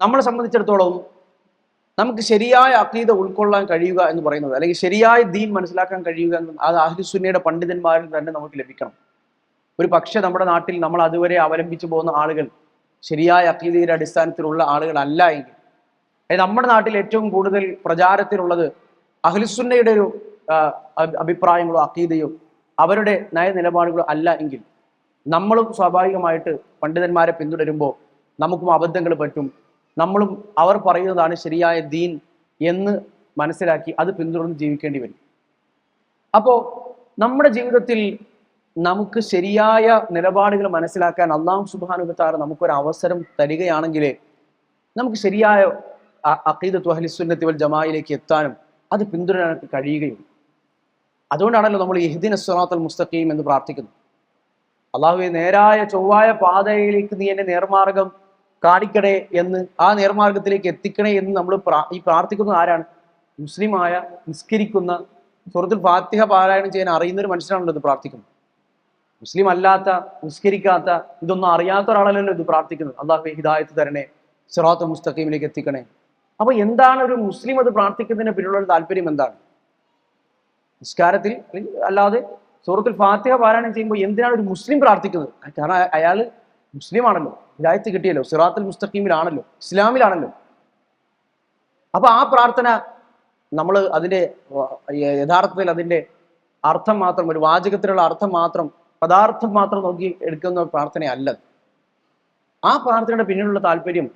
നമ്മളെ സംബന്ധിച്ചിടത്തോളം നമുക്ക് ശരിയായ അഖീദ ഉൾക്കൊള്ളാൻ കഴിയുക എന്ന് പറയുന്നത്, അല്ലെങ്കിൽ ശരിയായ ദീൻ മനസ്സിലാക്കാൻ കഴിയുക എന്ന്, അത് അഹ്ലുസുന്നയുടെ പണ്ഡിതന്മാരിൽ തന്നെ നമുക്ക് ലഭിക്കണം. ഒരു പക്ഷെ നമ്മുടെ നാട്ടിൽ നമ്മൾ അതുവരെ അവലംബിച്ചു പോകുന്ന ആളുകൾ ശരിയായ അഖീദയുടെ അടിസ്ഥാനത്തിലുള്ള ആളുകളല്ല എങ്കിൽ, നമ്മുടെ നാട്ടിൽ ഏറ്റവും കൂടുതൽ പ്രചാരത്തിലുള്ളത് അഹ്ലുസുന്നയുടെ ഒരു അഭിപ്രായങ്ങളോ അഖീദയോ അവരുടെ നയനിലപാടുകളോ അല്ല എങ്കിൽ, നമ്മളും സ്വാഭാവികമായിട്ട് പണ്ഡിതന്മാരെ പിന്തുടരുമ്പോൾ നമുക്കും അബദ്ധങ്ങൾ പറ്റും. നമ്മളും അവർ പറയുന്നതാണ് ശരിയായ ദീൻ എന്ന് മനസ്സിലാക്കി അത് പിന്തുടർന്ന് ജീവിക്കേണ്ടി വരും. അപ്പോൾ നമ്മുടെ ജീവിതത്തിൽ നമുക്ക് ശരിയായ നിലപാടുകൾ മനസ്സിലാക്കാൻ അല്ലാഹു സുബ്ഹാനഹു വ തആല നമുക്കൊരു അവസരം തരികയാണെങ്കിലേ നമുക്ക് ശരിയായ അഖീദത്തു അഹ്ലുസുന്നത്തി വൽ ജമാഅയിലേക്ക് എത്താനും അത് പിന്തുടരാനൊക്കെ കഴിയുകയുള്ളൂ. അതുകൊണ്ടാണല്ലോ നമ്മൾ ഇഹ്ദിനസ് സിറാത്തൽ മുസ്തഖീം എന്ന് പ്രാർത്ഥിക്കുന്നത്. അള്ളാഹുവേ, നേരായ ചൊവ്വായ പാതയിലേക്ക് നീ എന്നെ നേർമാർഗം കാണിക്കണേ എന്ന്, ആ നേർമാർഗത്തിലേക്ക് എത്തിക്കണേ എന്ന് നമ്മൾ ഈ പ്രാർത്ഥിക്കുന്നത് ആരാണ്? മുസ്ലിമായ, നിസ്കരിക്കുന്ന, സൂറത്തുൽ ഫാത്തിഹ പാരായണം ചെയ്യാൻ അറിയുന്ന ഒരു മനുഷ്യനാണല്ലോ ഇത് പ്രാർത്ഥിക്കുന്നത്. മുസ്ലിം അല്ലാത്ത, നിസ്കരിക്കാത്ത, ഇതൊന്നും അറിയാത്ത ഒരാളല്ലല്ലോ ഇത് പ്രാർത്ഥിക്കുന്നത്. അള്ളാഹുവേ ഹിദായത്ത് തരണേ, സിറാത്തുൽ മുസ്തഖീമിലേക്ക് എത്തിക്കണേ. അപ്പൊ എന്താണ് ഒരു മുസ്ലിം അത് പ്രാർത്ഥിക്കുന്നതിന് പിന്നിലുള്ള താല്പര്യം എന്താണ്? നിസ്കാരത്തിൽ അല്ലാതെ സൂറത്തുൽ ഫാത്തിഹ പാരായണം ചെയ്യുമ്പോൾ എന്തിനാണ് ഒരു മുസ്ലിം പ്രാർത്ഥിക്കുന്നത്? കാരണം അയാൾ മുസ്ലിം ആണല്ലോ, ഹിദായത്ത് കിട്ടിയല്ലോ, സിറാത്തുൽ മുസ്തഖീമിലാണല്ലോ, ഇസ്ലാമിലാണല്ലോ. അപ്പൊ ആ പ്രാർത്ഥന നമ്മൾ അതിന്റെ യഥാർത്ഥത്തിൽ അതിന്റെ അർത്ഥം മാത്രം, ഒരു വാചകത്തിലുള്ള അർത്ഥം മാത്രം, പദാർത്ഥം മാത്രം നോക്കി എടുക്കുന്ന പ്രാർത്ഥനയല്ല. ആ പ്രാർത്ഥനയുടെ പിന്നിലുള്ള താല്പര്യം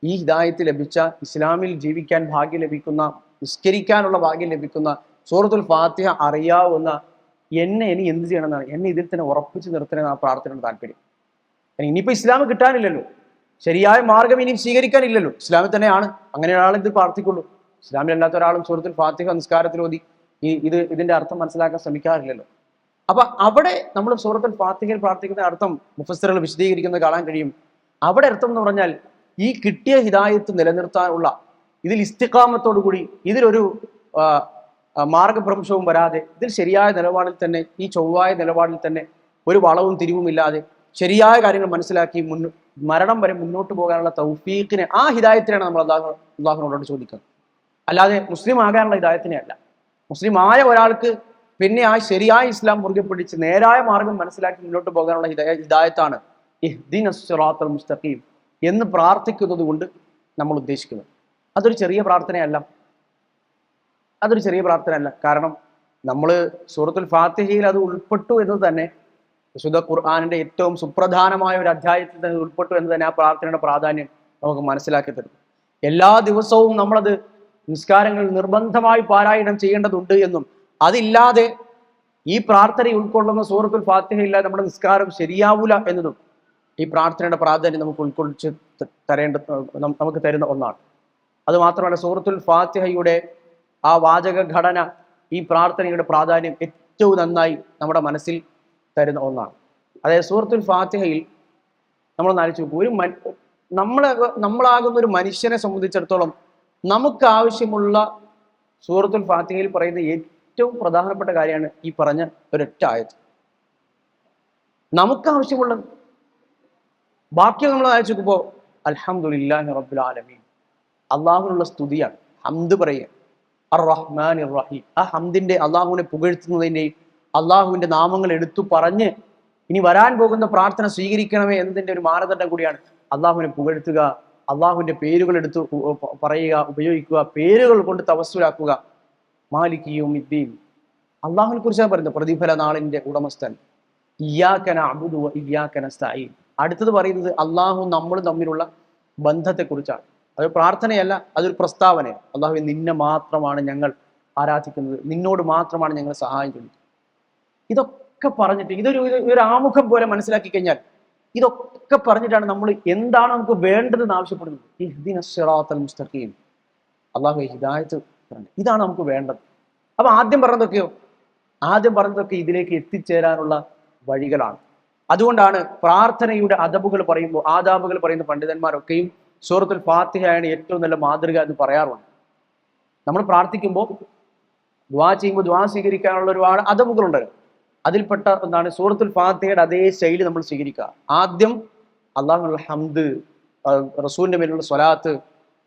ഈ ഹിദായത്ത് ലഭിച്ച, ഇസ്ലാമിൽ ജീവിക്കാൻ ഭാഗ്യം ലഭിക്കുന്ന, നിസ്കരിക്കാനുള്ള ഭാഗ്യം ലഭിക്കുന്ന, സൂറത്തുൽ ഫാത്തിഹ അറിയാവുന്ന എന്നെ ഇനി എന്ത് ചെയ്യണമെന്നാണ്, എന്നെ ഇതിൽ തന്നെ ഉറപ്പിച്ച് നിർത്തണമെന്ന് ആ പ്രാർത്ഥനയുടെ താല്പര്യം. ഇനിയിപ്പോ ഇസ്ലാം കിട്ടാനില്ലല്ലോ, ശരിയായ മാർഗം ഇനിയും സ്വീകരിക്കാനില്ലല്ലോ, ഇസ്ലാമിൽ തന്നെയാണ്. അങ്ങനെ ഒരാൾ ഇത് പ്രാർത്ഥിക്കുള്ളൂ. ഇസ്ലാമിലല്ലാത്ത ഒരാളും സൂറത്തുൽ ഫാത്തിഹ നിസ്കാരത്തിൽ ഓതി ഇതിന്റെ അർത്ഥം മനസ്സിലാക്കാൻ ശ്രമിക്കാറില്ലല്ലോ. അപ്പൊ അവിടെ നമ്മൾ സൂറത്തുൽ ഫാത്തിഹയിൽ പ്രാർത്ഥിക്കുന്ന അർത്ഥം മുഫസ്സിറുകൾ വിശദീകരിക്കുന്നത് കാണാൻ കഴിയും. അവിടെ അർത്ഥം എന്ന് പറഞ്ഞാൽ ഈ കിട്ടിയ ഹിദായത്ത് നിലനിർത്താനുള്ള, ഇതിൽ ഇസ്തിഖാമത്തോടു കൂടി, ഇതിലൊരു മാർഗഭ്രംശവും വരാതെ, ഇതിൽ ശരിയായ നിലപാടിൽ തന്നെ, ഈ ചൊവ്വായ നിലപാടിൽ തന്നെ ഒരു വളവും തിരിവുമില്ലാതെ ശരിയായ കാര്യങ്ങൾ മനസ്സിലാക്കി മരണം വരെ മുന്നോട്ട് പോകാനുള്ള തൗഫീഖിനെ, ആ ഹിദായത്തിനാണ് നമ്മൾ അല്ലാഹുവിനോട് ചോദിക്കുന്നത്. അല്ലാതെ മുസ്ലിം ആകാനുള്ള ഹിദായത്തിനെ അല്ല. മുസ്ലിം ആയ ഒരാൾക്ക് പിന്നെ ആ ശരിയായ ഇസ്ലാം മുറുകെ പിടിച്ച് നേരായ മാർഗം മനസ്സിലാക്കി മുന്നോട്ട് പോകാനുള്ള ഹിദായത്താണ് ഇഹ്ദിനസ് സിറാത്തൽ മുസ്തഖീം എന്ന് പ്രാർത്ഥിക്കുന്നത് കൊണ്ട് നമ്മൾ ഉദ്ദേശിക്കുന്നത്. അതൊരു ചെറിയ പ്രാർത്ഥനയല്ല. കാരണം നമ്മൾ സൂറത്തുൽ ഫാത്തിഹയിൽ അത് ഉൾപ്പെട്ടു എന്ന് തന്നെ, വിശുദ്ധ ഖുർആനിന്റെ ഏറ്റവും സുപ്രധാനമായ ഒരു അധ്യായത്തിൽ തന്നെ ഉൾപ്പെട്ടു എന്ന് തന്നെ ആ പ്രാർത്ഥനയുടെ പ്രാധാന്യം നമുക്ക് മനസ്സിലാക്കി തരുന്നു. എല്ലാ ദിവസവും നമ്മളത് നിസ്കാരങ്ങൾ നിർബന്ധമായി പാരായണം ചെയ്യേണ്ടതുണ്ട് എന്നും, അതില്ലാതെ ഈ പ്രാർത്ഥന ഉൾക്കൊള്ളുന്ന സൂറത്തുൽ ഫാത്തിഹ ഇല്ലാതെ നമ്മുടെ നിസ്കാരം ശരിയാവൂല എന്നതും ഈ പ്രാർത്ഥനയുടെ പ്രാധാന്യം നമുക്ക് ഉൾക്കൊള്ളിച്ച് നമുക്ക് തരുന്ന ഒന്നാണ്. അത് മാത്രമല്ല, സൂറത്തുൽ ഫാത്തിഹയുടെ ആ വാചക ഘടന ഈ പ്രാർത്ഥനയുടെ പ്രാധാന്യം ഏറ്റവും നന്നായി നമ്മുടെ മനസ്സിൽ തരുന്ന ഒന്നാണ്. അതായത് സൂറത്തുൽ ഫാത്തിഹയിൽ നമ്മൾ ആലോചിച്ച് നോക്കും, നമ്മളാകുന്ന ഒരു മനുഷ്യനെ സംബന്ധിച്ചിടത്തോളം നമുക്ക് ആവശ്യമുള്ള സൂറത്തുൽ ഫാത്തിഹയിൽ പറയുന്ന ഏറ്റവും പ്രധാനപ്പെട്ട കാര്യമാണ് ഈ പറഞ്ഞ ഒരൊറ്റ ആയത്ത്. നമുക്ക് ആവശ്യമുള്ളത്. ബാക്കി നമ്മൾ ആലോചിച്ച് നോക്കുമ്പോൾ അൽഹംദുലില്ലാഹി റബ്ബിൽ ആലമീൻ, അള്ളാഹുവിനുള്ള സ്തുതിയാണ്, ഹംദ് പറയുക. അർ റഹ്മാൻ റഹീം, ആ ഹംദിന്റെ, അള്ളാഹുവിനെ പുകഴ്ത്തുന്നതിൻ്റെയും അള്ളാഹുവിന്റെ നാമങ്ങൾ എടുത്തു പറഞ്ഞ് ഇനി വരാൻ പോകുന്ന പ്രാർത്ഥന സ്വീകരിക്കണമേ എന്നതിന്റെ ഒരു മാനദണ്ഡം കൂടിയാണ് അള്ളാഹുവിനെ പുകഴ്ത്തുക, അള്ളാഹുവിന്റെ പേരുകൾ എടുത്തു പറയുക, ഉപയോഗിക്കുക, പേരുകൾ കൊണ്ട് തവസ്സുലാക്കുക. മാലിക് യൗമിദ്ദീൻ, അള്ളാഹുവിനെ കുറിച്ചാണ് പറയുന്നത്, പ്രതിഫല നാളിന്റെ ഉടമസ്ഥൻ. ഇയ്യാക നഅ്ബുദു വ ഇയ്യാക നസ്തഈൻ. അടുത്തത് പറയുന്നത് അള്ളാഹു നമ്മൾ തമ്മിലുള്ള ബന്ധത്തെക്കുറിച്ചാണ്. അത് പ്രാർത്ഥനയല്ല, അതൊരു പ്രസ്താവനയാണ്. അള്ളാഹുവേ, നിന്നെ മാത്രമാണ് ഞങ്ങൾ ആരാധിക്കുന്നത്, നിന്നോട് മാത്രമാണ് ഞങ്ങൾ സഹായം ചോദിക്കുന്നത്. ഇതൊക്കെ പറഞ്ഞിട്ട് ഇതൊരു ആമുഖം പോലെ മനസ്സിലാക്കി കഴിഞ്ഞാൽ ഇതൊക്കെ പറഞ്ഞിട്ടാണ് നമ്മൾ എന്താണ് നമുക്ക് വേണ്ടതെന്ന് ആവശ്യപ്പെടുന്നത്. ഇഹ്ദിനസ് സിറാത്തൽ മുസ്തഖീം, അള്ളാഹുവേ ഹിദായത്ത് തരണേ, ഇതാണ് നമുക്ക് വേണ്ടത്. അപ്പൊ ആദ്യം പറഞ്ഞതൊക്കെ ഇതിലേക്ക് എത്തിച്ചേരാനുള്ള വഴികളാണ്. അതുകൊണ്ടാണ് പ്രാർത്ഥനയുടെ ആദാബുകൾ പറയുന്ന പണ്ഡിതന്മാരൊക്കെയും സൂറത്തുൽ ഫാത്തിഹയാണ് ഏറ്റവും നല്ല മാതൃക എന്ന് പറയാറുണ്ട്. നമ്മൾ പ്രാർത്ഥിക്കുമ്പോൾ ദുആ ചെയ്യുമ്പോൾ ദുആ സ്വീകരിക്കാനുള്ള ഒരുപാട് അദബുകളുണ്ട്. അതിൽപ്പെട്ട ഒന്നാണ് സൂറത്തുൽ ഫാത്തിഹയുടെ അതേ ശൈലി നമ്മൾ സ്വീകരിക്കുക. ആദ്യം അല്ലാഹുവിനുള്ള ഹംദ്, റസൂലിന്റെ മേലുള്ള സ്വലാത്ത്,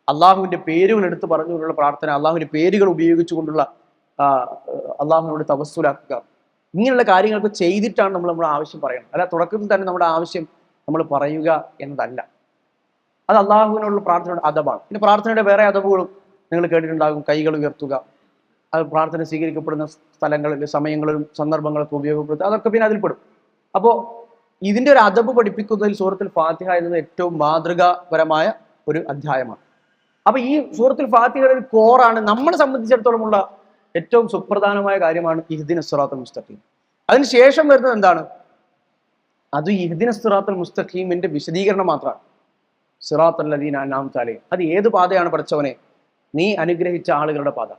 അള്ളാഹുവിന്റെ പേരുകൾ എടുത്ത് പറഞ്ഞുകൊണ്ടുള്ള പ്രാർത്ഥന, അള്ളാഹുവിന്റെ പേരുകൾ ഉപയോഗിച്ചുകൊണ്ടുള്ള അള്ളാഹുവിനോട് തവസ്സുലാക്കുക, ഇങ്ങനെയുള്ള കാര്യങ്ങളൊക്കെ ചെയ്തിട്ടാണ് നമ്മുടെ ആവശ്യം പറയുന്നത്. അല്ല തുടക്കത്തിൽ തന്നെ നമ്മുടെ ആവശ്യം നമ്മൾ പറയുക എന്നതല്ല. അത് അള്ളാഹുവിനോടുള്ള പ്രാർത്ഥനയുടെ അദബാണ്. പിന്നെ പ്രാർത്ഥനയുടെ വേറെ അദബുകളും നിങ്ങൾ കേട്ടിട്ടുണ്ടാകും. കൈകൾ ഉയർത്തുക, അത് പ്രാർത്ഥന സ്വീകരിക്കപ്പെടുന്ന സ്ഥലങ്ങളിൽ, സമയങ്ങളിലും സന്ദർഭങ്ങളൊക്കെ ഉപയോഗപ്പെടുത്തുക, അതൊക്കെ പിന്നെ അതിൽ പെടും. അപ്പോൾ ഇതിന്റെ ഒരു അദബ് പഠിപ്പിക്കുന്നതിൽ സൂറത്തുൽ ഫാത്തിഹ എന്നത് ഏറ്റവും മാതൃകാപരമായ ഒരു അധ്യായമാണ്. അപ്പൊ ഈ സൂറത്തുൽ ഫാത്തിഹയുടെ ഒരു കോറാണ് നമ്മളെ സംബന്ധിച്ചിടത്തോളമുള്ള ഏറ്റവും സുപ്രധാനമായ കാര്യമാണ് ഇഹ്ദിനസ് സിറാത്തുൽ മുസ്തഖീം. അതിനുശേഷം വരുന്നത് എന്താണ്? അത് ഇഹ്ദിനസ് സിറാത്തുൽ മുസ്തഖീമിന്റെ വിശദീകരണം മാത്രമാണ്. സിറാത്തുൽ ലദീന അൻഅംത അലൈഹിം, അത് ഏത് പാതയാണ് പഠിച്ചവനെ? നീ അനുഗ്രഹിച്ച ആളുകളുടെ പാത.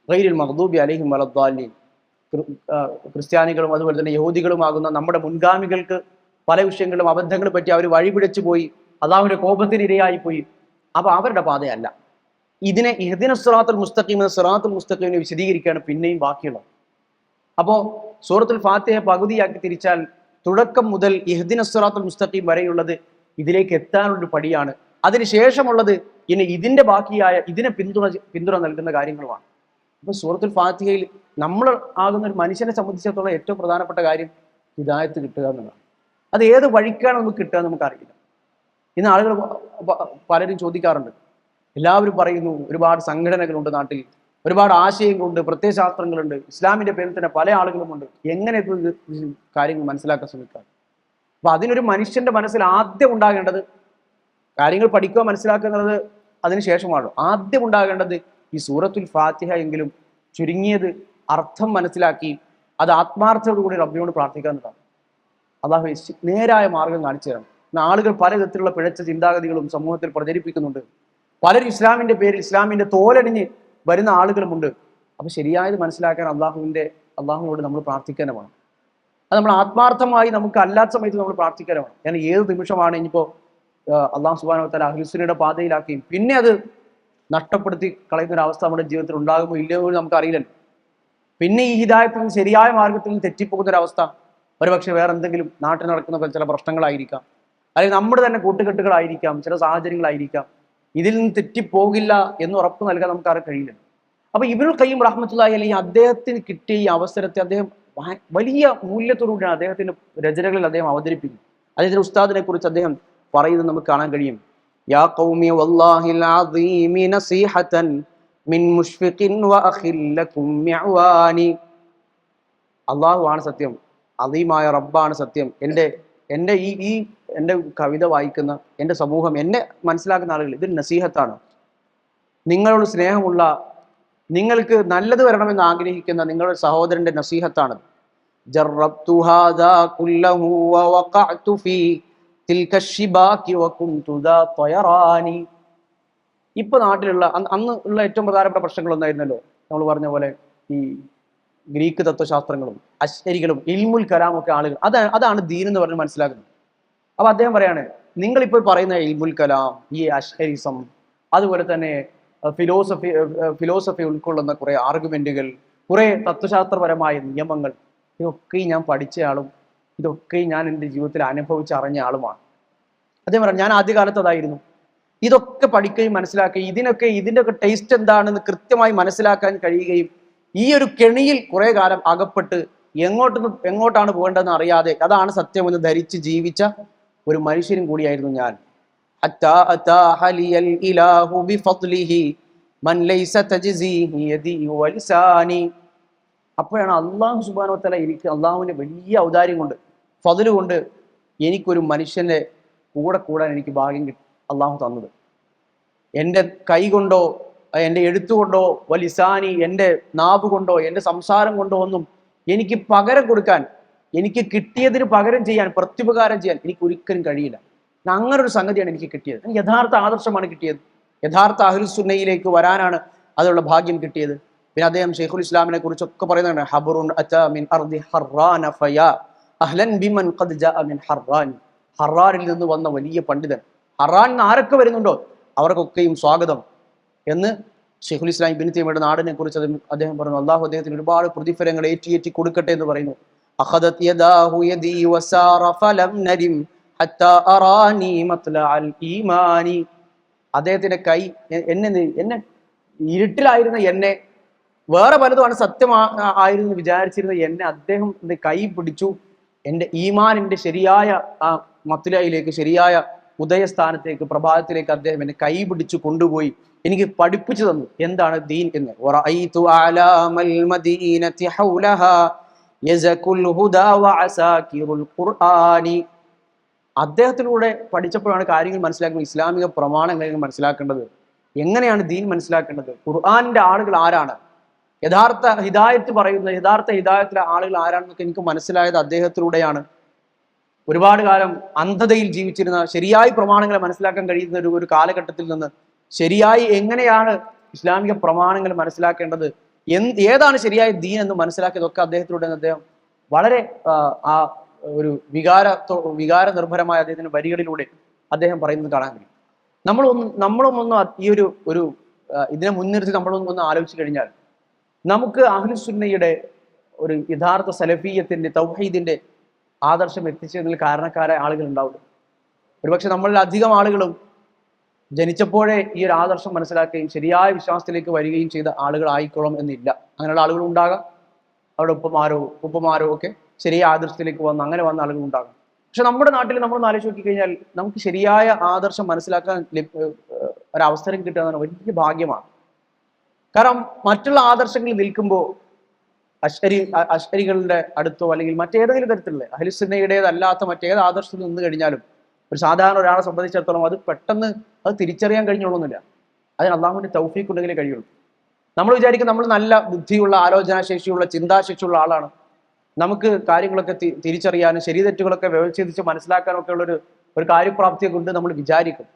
ഗൈരിൽ മഗ്ദൂബി അലൈഹിം വലദ്ദാലിൻ, ക്രിസ്ത്യാനികളും അതുപോലെ തന്നെ യഹൂദികളുമാകുന്ന നമ്മുടെ മുൻഗാമികൾക്ക് പല വിഷയങ്ങളിലും അബദ്ധങ്ങൾ പറ്റി അവർ വഴിപിഴച്ചു പോയി, അള്ളാഹുവിന്റെ കോപത്തിന് ഇരയായി പോയി. അപ്പൊ അവരുടെ പാതയല്ല. ഇതിനെ ഇഹ്ദിനസ് സിറാത്തുൽ മുസ്തഖീം എന്ന സിറാത്തുൽ മുസ്തഖീമിനെ വിശദീകരിക്കുകയാണ് പിന്നെയും ബാക്കിയുള്ളത്. അപ്പോൾ സൂറത്തുൽ ഫാത്തിഹ പകുതിയാക്കി തിരിച്ചാൽ തുടക്കം മുതൽ ഇഹ്ദിനസ് സിറാത്തുൽ മുസ്തഖീം വരെയുള്ളത് ഇതിലേക്ക് എത്താനുള്ളൊരു പടിയാണ്. അതിനുശേഷമുള്ളത് ഇനി ഇതിന്റെ ബാക്കിയായ ഇതിനെ പിന്തുണ നൽകുന്ന കാര്യങ്ങളുമാണ്. അപ്പൊ സൂറത്തുൽ ഫാത്തിഹയിൽ നമ്മൾ ആകുന്ന ഒരു മനുഷ്യനെ സംബന്ധിച്ചിടത്തോളം ഏറ്റവും പ്രധാനപ്പെട്ട കാര്യം ഹിദായത്ത് കിട്ടുക എന്നുള്ളതാണ്. അത് ഏത് വഴിക്കാണ് നമുക്ക് കിട്ടുക എന്ന് നമുക്കറിയില്ല. ഇന്ന് ആളുകൾ പലരും ചോദിക്കാറുണ്ട്. എല്ലാവരും പറയുന്നു ഒരുപാട് സംഘടനകളുണ്ട് നാട്ടിൽ, ഒരുപാട് ആശയങ്ങളുണ്ട്, പ്രത്യയശാസ്ത്രങ്ങളുണ്ട്, ഇസ്ലാമിന്റെ പേരിൽ തന്നെ പല ആളുകളുമുണ്ട്. എങ്ങനെ കാര്യങ്ങൾ മനസ്സിലാക്കാൻ ശ്രമിക്കാം? അപ്പൊ അതിനൊരു മനുഷ്യന്റെ മനസ്സിൽ ആദ്യം ഉണ്ടാകേണ്ടത്, കാര്യങ്ങൾ പഠിക്കുക മനസ്സിലാക്കുക എന്നുള്ളത് അതിനുശേഷമാണ്. ആദ്യം ഉണ്ടാകേണ്ടത് ഈ സൂറത്തുൽ ഫാത്തിഹ എങ്കിലും ചുരുങ്ങിയത് അർത്ഥം മനസ്സിലാക്കി അത് ആത്മാർത്ഥതയോടുകൂടി റബ്ബിനോട് പ്രാർത്ഥിക്കുക എന്നതാണ്. അല്ലാഹു നേരായ മാർഗം കാണിച്ചു തരണം. ആളുകൾ പലവിധത്തിലുള്ള പിഴച്ച ചിന്താഗതികളും സമൂഹത്തിൽ പ്രചരിപ്പിക്കുന്നുണ്ട്. പലരും ഇസ്ലാമിന്റെ പേരിൽ ഇസ്ലാമിന്റെ തോലടിഞ്ഞ് വരുന്ന ആളുകളുമുണ്ട്. അപ്പൊ ശരിയായത് മനസ്സിലാക്കാൻ അള്ളാഹുവിനോട് നമ്മൾ പ്രാർത്ഥിക്കാനുമാണ്. അത് നമ്മൾ ആത്മാർത്ഥമായി നമുക്ക് അല്ലാത്ത സമയത്ത് നമ്മൾ പ്രാർത്ഥിക്കാനുമാണ്. ഞാൻ ഏത് നിമിഷമാണ് ഇനിയിപ്പോ അള്ളാഹു സുബ്ഹാനഹു വ തആല അഹ്ലുസുന്നയുടെ പാതയിലാക്കുകയും പിന്നെ അത് നഷ്ടപ്പെടുത്തി കളയുന്ന ഒരു അവസ്ഥ നമ്മുടെ ജീവിതത്തിൽ ഉണ്ടാകുമോ ഇല്ലയോ എന്ന് നമുക്ക് അറിയില്ലല്ലോ. പിന്നെ ഈ ഹിദായത്തിൽ നിന്ന് ശരിയായ മാർഗത്തിൽ നിന്ന് തെറ്റിപ്പോകുന്ന ഒരവസ്ഥ ഒരുപക്ഷെ വേറെ എന്തെങ്കിലും നാട്ടിൽ നടക്കുന്ന ചില പ്രശ്നങ്ങളായിരിക്കാം, അല്ലെങ്കിൽ നമ്മുടെ തന്നെ കൂട്ടുകെട്ടുകളായിരിക്കാം, ചില സാഹചര്യങ്ങളായിരിക്കാം. ഇതിൽ നിന്ന് തെറ്റിപ്പോകില്ല എന്ന് ഉറപ്പ് നൽകാൻ നമുക്ക് ആരും കഴിയില്ല. അപ്പൊ ഇബ്നുൽ ഖയ്യിം റഹ്മത്തുള്ളാഹി അലൈഹി അദ്ദേഹത്തിന് കിട്ടിയ ഈ അവസരത്തെ അദ്ദേഹം വലിയ മൂല്യത്തോടുകൂടിയാണ് അദ്ദേഹത്തിന്റെ രചനകളിൽ അദ്ദേഹം അവതരിപ്പിക്കുന്നത്. അദ്ദേഹത്തിന്റെ ഉസ്താദിനെ കുറിച്ച് അദ്ദേഹം പറയുന്നത് നമുക്ക് കാണാൻ കഴിയും. യാ ഖൗമി വല്ലാഹിൽ അസീമി നസീഹതൻ മിൻ മുഷ്ഫിഖിൻ വഅഖിൽ ലകും മിഅവാനി. അല്ലാഹു ആണ് സത്യം, അദീമായ റബ്ബാണ് സത്യം. എൻ്റെ ഈ എൻ്റെ കവിത വായിക്കുന്ന എൻ്റെ സമൂഹം, എന്നെ മനസ്സിലാക്കുന്ന ആളുകൾ, ഇതൊരു നസീഹത്താണ്. നിങ്ങളോട് സ്നേഹമുള്ള, നിങ്ങൾക്ക് നല്ലത് വരണമെന്ന് ആഗ്രഹിക്കുന്ന നിങ്ങളുടെ സഹോദരന്റെ നസീഹത്താണ്. ജറബ്തു ഹാദാ കുല്ലഹു വവഖഅതു ഫീ തിൽക ശിബാകി വകുന്തു ദാ തയറാനി. ഇപ്പൊ നാട്ടിലുള്ള അന്ന് ഉള്ള ഏറ്റവും പ്രധാനപ്പെട്ട പ്രശ്നങ്ങളൊന്നായിരുന്നല്ലോ നമ്മൾ പറഞ്ഞ പോലെ ഈ ഗ്രീക്ക് തത്വശാസ്ത്രങ്ങളും അശ്ശരികളും ഇൽമുൽ കലാമൊക്കെ ആളുകൾ അതാണ് ദീൻ എന്ന് പറഞ്ഞ് മനസ്സിലാക്കുന്നത്. അപ്പൊ അദ്ദേഹം പറയാണ്, നിങ്ങളിപ്പോൾ പറയുന്ന ഇൽമുൽ കലാം, ഈ അശ്ശരിസം, അതുപോലെ തന്നെ ഫിലോസഫി ഉൾക്കൊള്ളുന്ന കുറെ ആർഗ്യുമെന്റുകൾ, കുറെ തത്വശാസ്ത്രപരമായ നിയമങ്ങൾ, ഇതൊക്കെയും ഞാൻ പഠിച്ചയാളും ഇതൊക്കെയും ഞാൻ എൻ്റെ ജീവിതത്തിൽ അനുഭവിച്ചറിഞ്ഞ ആളുമാണ്. അദ്ദേഹം പറയാം, ഞാൻ ആദ്യകാലത്ത് അതായിരുന്നു. ഇതൊക്കെ പഠിക്കുകയും മനസ്സിലാക്കുകയും ഇതിൻ്റെയൊക്കെ ടേസ്റ്റ് എന്താണെന്ന് കൃത്യമായി മനസ്സിലാക്കാൻ കഴിയുകയും ഈ ഒരു കെണിയിൽ കുറെ കാലം അകപ്പെട്ട് എങ്ങോട്ടാണ് പോകേണ്ടതെന്ന് അറിയാതെ അതാണ് സത്യമെന്ന് ധരിച്ച് ജീവിച്ച ഒരു മനുഷ്യനും കൂടിയായിരുന്നു ഞാൻ. അപ്പോഴാണ് അള്ളാഹു സുബ്ഹാനഹു വ തആല എനിക്ക് അള്ളാഹുവിന്റെ വലിയ ഔദാര്യം കൊണ്ട്, ഫദ്ല് കൊണ്ട് എനിക്കൊരു മനുഷ്യന്റെ കൂടെ കൂടാൻ എനിക്ക് ഭാഗ്യം അള്ളാഹു തന്നത്. എൻ്റെ കൈ കൊണ്ടോ എൻ്റെ എഴുത്തുകൊണ്ടോ വലിസാനി എൻ്റെ നാവ് കൊണ്ടോ എൻ്റെ സംസാരം കൊണ്ടോ ഒന്നും എനിക്ക് പകരം കൊടുക്കാൻ, എനിക്ക് കിട്ടിയതിന് പകരം ചെയ്യാൻ, പ്രത്യുപകാരം ചെയ്യാൻ എനിക്ക് ഒരിക്കലും കഴിയില്ല. അങ്ങനെ ഒരു സംഗതിയാണ് എനിക്ക് കിട്ടിയത്. എനിക്ക് യഥാർത്ഥ ആദർശമാണ് കിട്ടിയത്. യഥാർത്ഥ അഹ്ലുസുന്നയിലേക്ക് വരാനാണ് അതിനുള്ള ഭാഗ്യം കിട്ടിയത്. പിന്നെ അദ്ദേഹം ഷെയ്ഖുൽ ഇസ്ലാമിനെ കുറിച്ചൊക്കെ പറയുന്നതാണ്, ഹബറുൻ അതാ മിൻ അർദി ഹർറാന ഫയാ അഹ്ലൻ ബിമൻ ഖദ് ജാഅ മിൻ ഹർറാൻ. ഹർറാനിൽ നിന്ന് വന്ന വലിയ പണ്ഡിതൻ. ഹർറാനിൽ ആരൊക്കെ വരുന്നുണ്ടോ അവർക്കൊക്കെയും സ്വാഗതം എന്ന് ഷെയ്ഖുൽ ഇസ്ലാം ഇബ്നു തൈമിയ്യയുടെ നാടിനെ കുറിച്ച് അദ്ദേഹം പറഞ്ഞു. അള്ളാഹു അദ്ദേഹത്തിന് ഒരുപാട് പ്രതിഫലങ്ങൾ ഏറ്റി കൊടുക്കട്ടെ എന്ന് പറയുന്നു. അഖദത് യദാഹു യദി വസാറ ഫലം നരിം ഹത്താ അറാനി മത്ലഅൽ ഈമാനി. അദ്ദേഹത്തിന്റെ കൈ എന്നെ ഇരുട്ടിലായിരുന്ന എന്നെ, വേറെ പലതുമാണ് സത്യം ആയിരുന്നു വിചാരിച്ചിരുന്ന എന്നെ അദ്ദേഹം കൈ പിടിച്ചു എൻ്റെ ഈമാനിന്റെ ശരിയായ ആ മത്ലയിലേക്ക്, ശരിയായ ഉദയസ്ഥാനത്തേക്ക്, പ്രഭാതത്തിലേക്ക് അദ്ദേഹം എന്നെ കൈ പിടിച്ചു കൊണ്ടുപോയി എനിക്ക് പഠിപ്പിച്ചു തന്നു എന്താണ് ദീൻ എന്ന്. വറഅയ്തു അലാമൽ മദീനതി ഹൗലഹാ യസകുൽ ഹുദാ വഅസാകിറുൽ ഖുർആനി. അദ്ദേഹത്തിലൂടെ പഠിച്ചപ്പോഴാണ് കാര്യങ്ങൾ മനസ്സിലാക്കുന്നത്, ഇസ്ലാമിക പ്രമാണങ്ങൾ മനസ്സിലാക്കേണ്ടത്, എങ്ങനെയാണ് ദീൻ മനസ്സിലാക്കേണ്ടത്, ഖുർആനിന്റെ ആളുകൾ ആരാണ്, യഥാർത്ഥ ഹിദായത്ത് പറയുന്ന യഥാർത്ഥ ഹിദായത്തിലെ ആളുകൾ ആരാണെന്നൊക്കെ എനിക്ക് മനസ്സിലായത് അദ്ദേഹത്തിലൂടെയാണ്. ഒരുപാട് കാലം അന്ധതയിൽ ജീവിച്ചിരുന്ന, ശരിയായി പ്രമാണങ്ങളെ മനസ്സിലാക്കാൻ കഴിയുന്ന ഒരു കാലഘട്ടത്തിൽ നിന്ന് ശരിയായി എങ്ങനെയാണ് ഇസ്ലാമിക പ്രമാണങ്ങൾ മനസ്സിലാക്കേണ്ടത്, ഏതാണ് ശരിയായ ദീൻ എന്ന് മനസ്സിലാക്കിയതൊക്കെ അദ്ദേഹത്തിലൂടെ അദ്ദേഹം വളരെ ആ ഒരു വികാര നിർഭരമായ അദ്ദേഹത്തിന്റെ വരികളിലൂടെ അദ്ദേഹം പറയുന്നത് കാണാൻ കഴിയും. നമ്മളൊന്ന് ഈ ഒരു ഇതിനെ മുൻനിർത്തി നമ്മളൊന്ന് ആലോചിച്ച് കഴിഞ്ഞാൽ നമുക്ക് അഹ്ലുസുന്നയുടെ ഒരു യഥാർത്ഥ സലഫിയത്തിന്റെ തൗഹീദിന്റെ ആദർശം എത്തിച്ചതിൽ കാരണക്കാരായ ആളുകൾ ഉണ്ടാവും. ഒരുപക്ഷെ നമ്മളിൽ അധികം ആളുകളും ജനിച്ചപ്പോഴേ ഈ ഒരു ആദർശം മനസ്സിലാക്കുകയും ശരിയായ വിശ്വാസത്തിലേക്ക് വരികയും ചെയ്ത ആളുകൾ ആയിക്കോളും എന്നില്ല. അങ്ങനെയുള്ള ആളുകൾ ഉണ്ടാകാം, അവരുടെ ഉപ്പമാരോ ഒക്കെ ശരിയായ ആദർശത്തിലേക്ക് അങ്ങനെ വന്ന ആളുകൾ ഉണ്ടാകും. പക്ഷെ നമ്മുടെ നാട്ടിൽ നമ്മളൊന്ന് ആലോചിച്ച് നോക്കിക്കഴിഞ്ഞാൽ നമുക്ക് ശരിയായ ആദർശം മനസ്സിലാക്കാൻ ഒരവസരം കിട്ടുക വലിയ ഭാഗ്യമാണ്. കാരണം മറ്റുള്ള ആദർശങ്ങൾ നിൽക്കുമ്പോൾ അശ്അരികളുടെ അടുത്തോ അല്ലെങ്കിൽ മറ്റേതെങ്കിലും തരത്തിലുള്ള അഹ്ലുസുന്നയുടേതല്ലാത്ത മറ്റേത് ആദർശത്തിൽ നിന്ന് കഴിഞ്ഞാലും ഒരു സാധാരണ ഒരാളെ സംബന്ധിച്ചിടത്തോളം അത് പെട്ടെന്ന് തിരിച്ചറിയാൻ കഴിഞ്ഞോളൊന്നുമില്ല. അതിന് അള്ളാഹുവിന്റെ തൗഫീഖ് ഉണ്ടെങ്കിലേ കഴിയുള്ളൂ. നമ്മൾ വിചാരിക്കും നമ്മൾ നല്ല ബുദ്ധിയുള്ള, ആലോചനാശേഷിയുള്ള, ചിന്താശേഷിയുള്ള ആളാണ്, നമുക്ക് കാര്യങ്ങളൊക്കെ തിരിച്ചറിയാനും ശരി തെറ്റുകളൊക്കെ വ്യവച്ഛേദിച്ച് മനസ്സിലാക്കാനും ഒക്കെ ഉള്ള ഒരു കാര്യപ്രാപ്തിയെ കൊണ്ട് നമ്മൾ വിചാരിക്കും.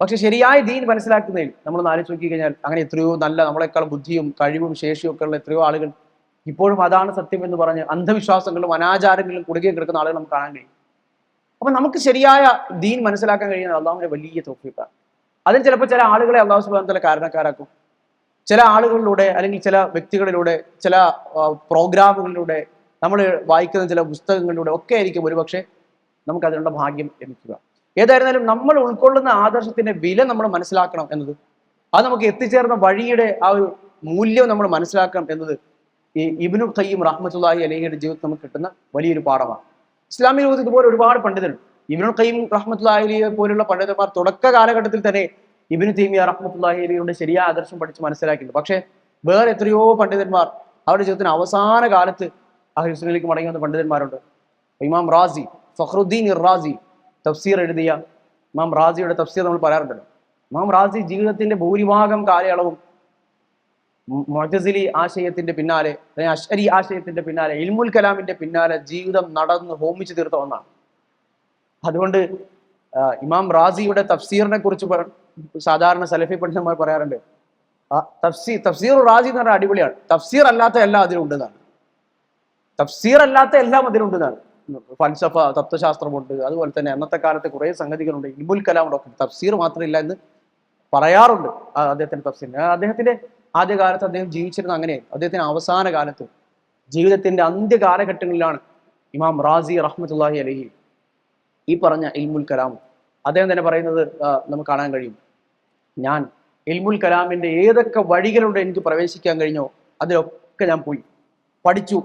പക്ഷെ ശരിയായ ദീൻ മനസ്സിലാക്കുന്നതിൽ നമ്മളൊന്ന് ആലോചിച്ച് നോക്കി കഴിഞ്ഞാൽ അങ്ങനെ എത്രയോ നല്ല, നമ്മളെക്കാൾ ബുദ്ധിയും കഴിവും ശേഷിയും ഒക്കെ ഉള്ള എത്രയോ ആളുകൾ ഇപ്പോഴും അതാണ് സത്യം എന്ന് പറഞ്ഞ് അന്ധവിശ്വാസങ്ങളിലും അനാചാരങ്ങളിലും കുടുങ്ങി കിടക്കുന്ന ആളുകൾ നമുക്ക് കാണാൻ കഴിയും. അപ്പൊ നമുക്ക് ശരിയായ ദീൻ മനസ്സിലാക്കാൻ കഴിയുന്നത് അള്ളാഹുവിന്റെ വലിയ തൗഫീഖാണ്. അതിന് ചിലപ്പോൾ ചില ആളുകളെ അള്ളാഹു സുബ്ഹാനഹു വ തആല കാരണക്കാരാക്കും. ചില ആളുകളിലൂടെ അല്ലെങ്കിൽ ചില വ്യക്തികളിലൂടെ, ചില പ്രോഗ്രാമുകളിലൂടെ, നമ്മൾ വായിക്കുന്ന ചില പുസ്തകങ്ങളിലൂടെ ഒക്കെ ആയിരിക്കും ഒരുപക്ഷെ നമുക്ക് അതിനുള്ള ഭാഗ്യം ലഭിക്കുക. ഏതായിരുന്നാലും നമ്മൾ ഉൾക്കൊള്ളുന്ന ആദർശത്തിന്റെ വില നമ്മൾ മനസ്സിലാക്കണം എന്നത്, അത് നമുക്ക് എത്തിച്ചേർന്ന വഴിയുടെ ആ ഒരു മൂല്യം നമ്മൾ മനസ്സിലാക്കണം എന്നത് ഈ ഇബ്നു ഖയ്യിം റഹ്മത്തുള്ളാഹി അലൈഹിയുടെ ജീവിതത്തിൽ നമുക്ക് കിട്ടുന്ന വലിയൊരു പാഠമാണ്. ഇസ്ലാമിക ലോകത്ത് ഇതുപോലെ ഒരുപാട് പണ്ഡിതരുണ്ട്. ഇബ്നു ഖയ്യിം റഹ്മത്തുള്ളാഹി അലൈഹി പോലുള്ള പണ്ഡിതന്മാർ തുടക്ക കാലഘട്ടത്തിൽ തന്നെ ഇബ്നു തൈമിയ്യ റഹ്മത്തുള്ളാഹി അലൈഹിയുടെ ശരിയായ ആദർശം പഠിച്ച് മനസ്സിലാക്കിയിട്ടുണ്ട്. പക്ഷേ വേറെ എത്രയോ പണ്ഡിതന്മാർ അവരുടെ ജീവിതത്തിന് അവസാന കാലത്ത് അഹ്ലുസുന്നയിലേക്ക് മടങ്ങി വന്ന പണ്ഡിതന്മാരുണ്ട്. ഇമാം റാസി, ഫഖ്റുദ്ദീൻ റാസി തഫ്സീർ എഴുതിയ ഇമാം റാസിയുടെ തഫ്സീർ നമ്മൾ പറയാറുണ്ടല്ലോ. ഇമാം റാസി ജീവിതത്തിന്റെ ഭൂരിഭാഗം കാലയളവും മുഅ്തസിലി ആശയത്തിന്റെ പിന്നാലെ, അശ്അരി ആശയത്തിന്റെ പിന്നാലെ, ഇൽമുൽ കലാമിന്റെ പിന്നാലെ ജീവിതം നടന്ന് ഹോമിച്ചു തീർത്ത ഒന്നാണ്. അതുകൊണ്ട് ഇമാം റാസിയുടെ തഫ്സീറിനെ കുറിച്ച് സാധാരണ സലഫി പണ്ഡിതന്മാർ പറയാറുണ്ട്, തഫ്സീർ റാസി എന്ന് പറഞ്ഞാൽ അടിപൊളിയാണ്, തഫ്സീർ അല്ലാത്ത എല്ലാം അതിലുണ്ടെന്നാണ്. തഫ്സീർ അല്ലാത്ത എല്ലാം അതിലുണ്ടെന്നാണ്. ഫൽസഫ, തത്വശാസ്ത്രമുണ്ട്, അതുപോലെ തന്നെ അന്നത്തെ കാലത്ത് കുറേ സംഗതികളുണ്ട്, ഇൽമുൽ കലാമുണ്ട്. തഫ്സീർ മാത്രമില്ല എന്ന് പറയാറുണ്ട് അദ്ദേഹത്തിന്റെ തഫ്സീർ. അദ്ദേഹത്തിന്റെ ആദ്യകാലത്ത് അദ്ദേഹം ജീവിച്ചിരുന്ന അങ്ങനെയായിരുന്നു. അദ്ദേഹത്തിന്റെ അവസാന കാലത്ത്, ജീവിതത്തിന്റെ അന്ത്യ കാലഘട്ടങ്ങളിലാണ് ഇമാം റാസി റഹ്മത്തുള്ളാഹി അലൈഹി ഈ പറഞ്ഞ ഇൽമുൽ കലാം അദ്ദേഹം തന്നെ പറയുന്നത് നമുക്ക് കാണാൻ കഴിയും. ഞാൻ ഇൽമുൽ കലാമിന്റെ ഏതൊക്കെ വഴികളിലൂടെ എനിക്ക് പ്രവേശിക്കാൻ കഴിഞ്ഞോ അതിലൊക്കെ ഞാൻ പോയി പഠിച്ചു.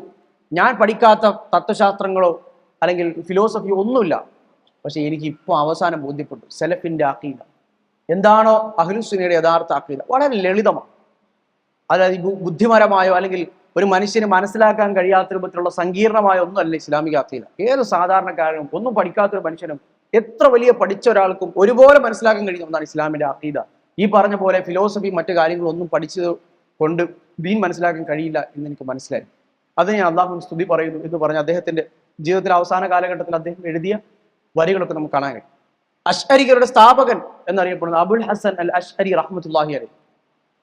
ഞാൻ പഠിക്കാത്ത തത്വശാസ്ത്രങ്ങളോ അല്ലെങ്കിൽ ഫിലോസഫിയോ ഒന്നുമില്ല. പക്ഷെ എനിക്ക് ഇപ്പോൾ അവസാനം ബോധ്യപ്പെട്ടു, സലഫിന്റെ അഖീദ എന്താണോ, അഹ്ലുസുന്നയുടെ യഥാർത്ഥ അഖീദ വളരെ ലളിതമാണ്. അതായത് ബുദ്ധിപരമായോ അല്ലെങ്കിൽ ഒരു മനുഷ്യന് മനസ്സിലാക്കാൻ കഴിയാത്ത രൂപത്തിലുള്ള സങ്കീർണമായ ഒന്നുമല്ല ഇസ്ലാമിക അഖീദ. ഏത് സാധാരണക്കാരനും ഒന്നും പഠിക്കാത്തൊരു മനുഷ്യനും എത്ര വലിയ പഠിച്ച ഒരാൾക്കും ഒരുപോലെ മനസ്സിലാക്കാൻ കഴിയുന്ന ഒന്നാണ് ഇസ്ലാമിന്റെ അഖീദ. ഈ പറഞ്ഞ പോലെ ഫിലോസഫി മറ്റു കാര്യങ്ങളൊന്നും പഠിച്ചത് കൊണ്ട് ദീൻ മനസ്സിലാക്കാൻ കഴിയില്ല എന്ന് എനിക്ക് മനസ്സിലായി. അത് ഞാൻ അള്ളാഹു സ്തുതി പറയുന്നു എന്ന് പറഞ്ഞ് അദ്ദേഹത്തിന്റെ ജീവിതത്തിലെ അവസാന കാലഘട്ടത്തിൽ അദ്ദേഹം എഴുതിയ വരികളൊക്കെ നമുക്ക് കാണാൻ കഴിയും. അശ്അരികളുടെ സ്ഥാപകൻ എന്നറിയപ്പെടുന്ന അബുൽ ഹസൻ അൽ അശ്അരി റഹ്മത്തുള്ളാഹി അലൈഹി,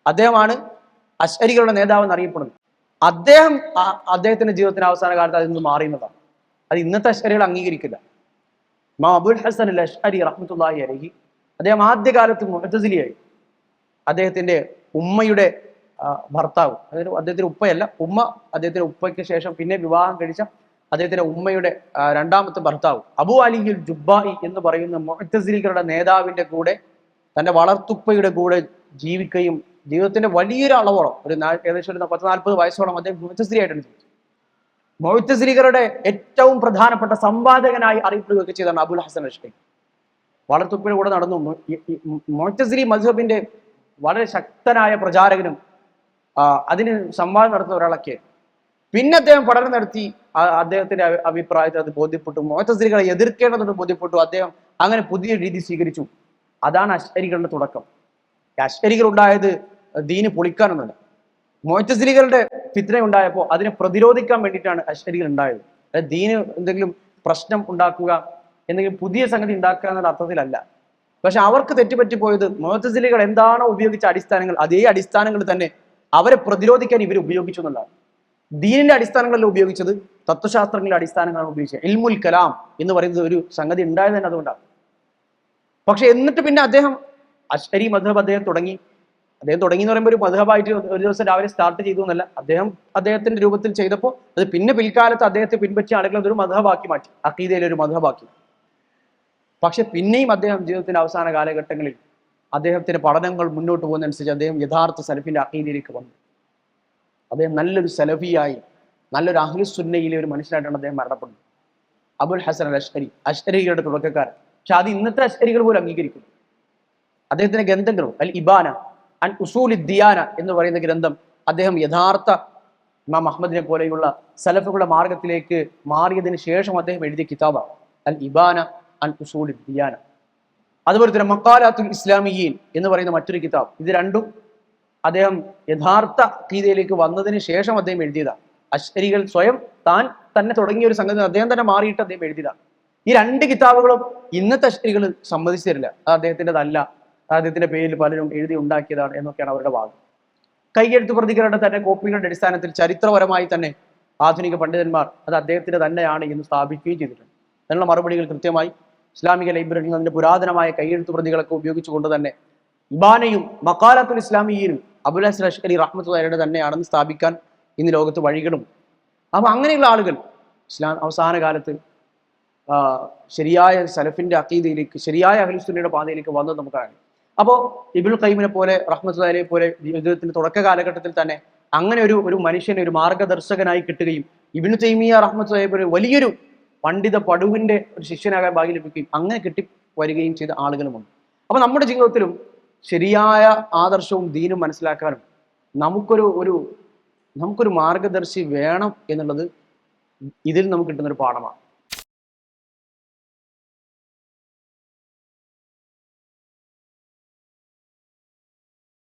അദ്ദേഹമാണ് അശ്അരികളുടെ നേതാവ് എന്നറിയപ്പെടുന്നത്. അദ്ദേഹത്തിന്റെ ജീവിതത്തിന്റെ അവസാന കാലത്ത് അതിൽ നിന്ന് മാറിയുന്നതാണ്. അത് ഇന്നത്തെ അശ്അരികൾ അംഗീകരിക്കില്ല. ഇമാം അബുൽ ഹസൻ അൽ അശ്അരി റഹ്മത്തുള്ളാഹി അലൈഹി അദ്ദേഹം ആദ്യകാലത്ത് മുഅ്തസിലിയായി. അദ്ദേഹത്തിന്റെ ഉമ്മയുടെ ഭർത്താവ്, അതായത് അദ്ദേഹത്തിന്റെ ഉപ്പയല്ല, ഉമ്മ അദ്ദേഹത്തിന്റെ ഉപ്പയ്ക്ക് ശേഷം പിന്നെ വിവാഹം കഴിച്ച അദ്ദേഹത്തിന്റെ ഉമ്മയുടെ രണ്ടാമത്തെ ഭർത്താവ് അബു അലിയുൽ ജുബ്ബായി എന്ന് പറയുന്ന മുഅ്തസിലികളുടെ നേതാവിന്റെ കൂടെ തന്റെ വളർത്തുപ്പയുടെ കൂടെ ജീവിക്കുകയും ജീവിതത്തിന്റെ വലിയൊരു അളവോളം ഏകദേശം ഒരു 40 വയസ്സോളം അദ്ദേഹം മുഅ്തസിലിയായിട്ടാണ് ജീവിച്ചത്. മുഅ്തസിലികളുടെ ഏറ്റവും പ്രധാനപ്പെട്ട സംവാദകനായി അറിയപ്പെടുകയൊക്കെ ചെയ്തതാണ് അബുൽ ഹസൻ അഷ്അരി. വളർത്തുപ്പയുടെ കൂടെ നടന്നു. മുഅ്തസിലി മദ്ഹബിന്റെ വളരെ ശക്തനായ പ്രചാരകനും അതിന് സംവാദം നടത്തുന്ന ഒരാളൊക്കെ. പിന്നെ അദ്ദേഹം പഠനം നടത്തി അദ്ദേഹത്തിന്റെ അഭിപ്രായത്തിൽ അത് ബോധ്യപ്പെട്ടു. മുഅ്തസിലികളെ എതിർക്കേണ്ടതെന്ന് ബോധ്യപ്പെട്ടു. അദ്ദേഹം അങ്ങനെ പുതിയ രീതി സ്വീകരിച്ചു. അതാണ് അശ്അരികളുടെ തുടക്കം. അശ്അരികൾ ഉണ്ടായത് ദീന് പൊളിക്കാനൊന്നുമല്ല. മുഅ്തസിലികളുടെ ഫിത്ന ഉണ്ടായപ്പോൾ അതിനെ പ്രതിരോധിക്കാൻ വേണ്ടിയിട്ടാണ് അശ്അരികൾ ഉണ്ടായത്. ദീന് എന്തെങ്കിലും പ്രശ്നം ഉണ്ടാക്കുക, എന്തെങ്കിലും പുതിയ സംഗതി ഉണ്ടാക്കുക എന്നുള്ള അർത്ഥത്തിലല്ല. പക്ഷെ അവർക്ക് തെറ്റുപറ്റിപ്പോയത് മുഅ്തസിലികൾ എന്താണോ ഉപയോഗിച്ച അടിസ്ഥാനങ്ങൾ, അതേ അടിസ്ഥാനങ്ങൾ തന്നെ അവരെ പ്രതിരോധിക്കാൻ ഇവർ ഉപയോഗിച്ചു എന്നുള്ളതാണ്. ദീനിന്റെ അടിസ്ഥാനങ്ങളിൽ ഉപയോഗിച്ചത് തത്വശാസ്ത്രങ്ങളുടെ അടിസ്ഥാനങ്ങളാണ് ഉപയോഗിച്ചത്. ഇൽമുൽ കലാം എന്ന് പറയുന്നത് ഒരു സംഗതി ഉണ്ടായത് തന്നെ അതുകൊണ്ടാണ്. പക്ഷെ എന്നിട്ട് പിന്നെ അദ്ദേഹം അശ്അരി മദ്ഹബ് അദ്ദേഹം തുടങ്ങി എന്ന് പറയുമ്പോൾ ഒരു മദ്ഹബായിട്ട് ഒരു ദിവസം രാവിലെ സ്റ്റാർട്ട് ചെയ്തു എന്നല്ല. അദ്ദേഹത്തിന്റെ രൂപത്തിൽ ചെയ്തപ്പോൾ അത് പിന്നെ പിൽക്കാലത്ത് അദ്ദേഹത്തെ പിൻപറ്റിയ ആളുകൾ അതൊരു മദ്ഹബാക്കി മാറ്റി, അഖീദയിലെ ഒരു മദ്ഹബാക്കി. പക്ഷെ പിന്നെയും അദ്ദേഹം ജീവിതത്തിന്റെ അവസാന കാലഘട്ടങ്ങളിൽ അദ്ദേഹത്തിന്റെ പഠനങ്ങൾ മുന്നോട്ട് പോകുന്നതനുസരിച്ച് അദ്ദേഹം യഥാർത്ഥ സലഫിന്റെ അഖീദയിലേക്ക് വന്നു. അദ്ദേഹം നല്ലൊരു സലഫിയായി, നല്ലൊരു അഹ്ലുസുന്നയിലെ ഒരു മനുഷ്യനായിട്ടാണ് അദ്ദേഹം മരണപ്പെടുന്നത്. അബുൽ ഹസൻ അൽ അഷ്അരി, അഷ്അരികളുടെ തുടക്കക്കാരൻ. പക്ഷെ അത് ഇന്നത്തെ അഷ്അരികൾ പോലും അംഗീകരിക്കുന്നു. അദ്ദേഹത്തിന്റെ ഗ്രന്ഥങ്ങളും അൽ ഇബാന അൻ ഉസൂലി ദിയാന എന്ന് പറയുന്ന ഗ്രന്ഥം അദ്ദേഹം യഥാർത്ഥ ഇമാം അഹ്മദിനെ പോലെയുള്ള സലഫുകളുടെ മാർഗത്തിലേക്ക് മാറിയതിന് ശേഷം അദ്ദേഹം എഴുതിയ കിതാബാണ് അൽ ഇബാന അൻ ഉസൂലി ദിയാന. അതുപോലെ തന്നെ മഖാലാത്തുൽ ഇസ്ലാമിയീൻ എന്ന് പറയുന്ന മറ്റൊരു കിതാബ്. ഇത് രണ്ടും അദ്ദേഹം യഥാർത്ഥ അഖീദയിലേക്ക് വന്നതിന് ശേഷം അദ്ദേഹം എഴുതിയതാണ്. അശ്അരികൾ സ്വയം തന്നെ തുടങ്ങിയ ഒരു സംഗതി അദ്ദേഹം തന്നെ മാറിയിട്ട് അദ്ദേഹം എഴുതിയതാണ്. ഈ രണ്ട് കിതാബുകളും ഇന്നത്തെ അശ്അരികൾ സമ്മതിച്ചു തരില്ല. അത് അദ്ദേഹത്തിൻ്റെതല്ല, അദ്ദേഹത്തിന്റെ പേരിൽ പലരും എഴുതി ഉണ്ടാക്കിയതാണ് എന്നൊക്കെയാണ് അവരുടെ വാദം. കൈയെഴുത്ത് പ്രതികളുടെ തന്നെ കോപ്പികളുടെ അടിസ്ഥാനത്തിൽ ചരിത്രപരമായി തന്നെ ആധുനിക പണ്ഡിതന്മാർ അത് അദ്ദേഹത്തിന്റെ തന്നെയാണ് എന്ന് സ്ഥാപിക്കുകയും ചെയ്തിട്ടുണ്ട്. അതിനുള്ള മറുപടികൾ കൃത്യമായി ഇസ്ലാമിക ലൈബ്രറിയിൽ അതിന്റെ പുരാതനമായ കൈയെഴുത്ത് പ്രതികളൊക്കെ ഉപയോഗിച്ചുകൊണ്ട് തന്നെ ഇബാനയും മഖാലത്തുൽ ഇസ്ലാമിയീനും അബുൽ ഹസൻ അഷ്അരി റഹ്മത്തുള്ളാഹിയുടെ തന്നെയാണെന്ന് സ്ഥാപിക്കാൻ ഇന്ന് ലോകത്ത് വഴികളും. അപ്പൊ അങ്ങനെയുള്ള ആളുകൾ ഇസ്ലാം അവസാന കാലത്ത് ശരിയായ സലഫിന്റെ അഖീദയിലേക്ക്, ശരിയായ അഹ്ലുസുന്നയുടെ പാതയിലേക്ക് വന്നത് നമുക്കറിയാം. അപ്പോൾ ഇബ്നുൽ ഖയ്യിമിനെ പോലെ റഹ്മത്തുള്ളാഹിയെ പോലെ ജീവിതത്തിന്റെ തുടക്ക കാലഘട്ടത്തിൽ തന്നെ അങ്ങനെ ഒരു മനുഷ്യനെ ഒരു മാർഗദർശകനായി കിട്ടുകയും ഇബ്നു തൈമിയ്യ റഹ്മത്തുള്ളാഹിയെ പോലെ വലിയൊരു പണ്ഡിത പടുവിന്റെ ഒരു ശിഷ്യനാകാൻ ഭാഗ്യം ലഭിക്കുകയും അങ്ങനെ കിട്ടി വരികയും ചെയ്ത ആളുകളുമുണ്ട്. അപ്പൊ നമ്മുടെ ജീവിതത്തിലും ശരിയായ ആദർശവും ദീനും മനസ്സിലാക്കാനും നമുക്കൊരു മാർഗദർശി വേണം എന്നുള്ളത് ഇതിൽ നമുക്ക് കിട്ടുന്നൊരു പാഠമാണ്.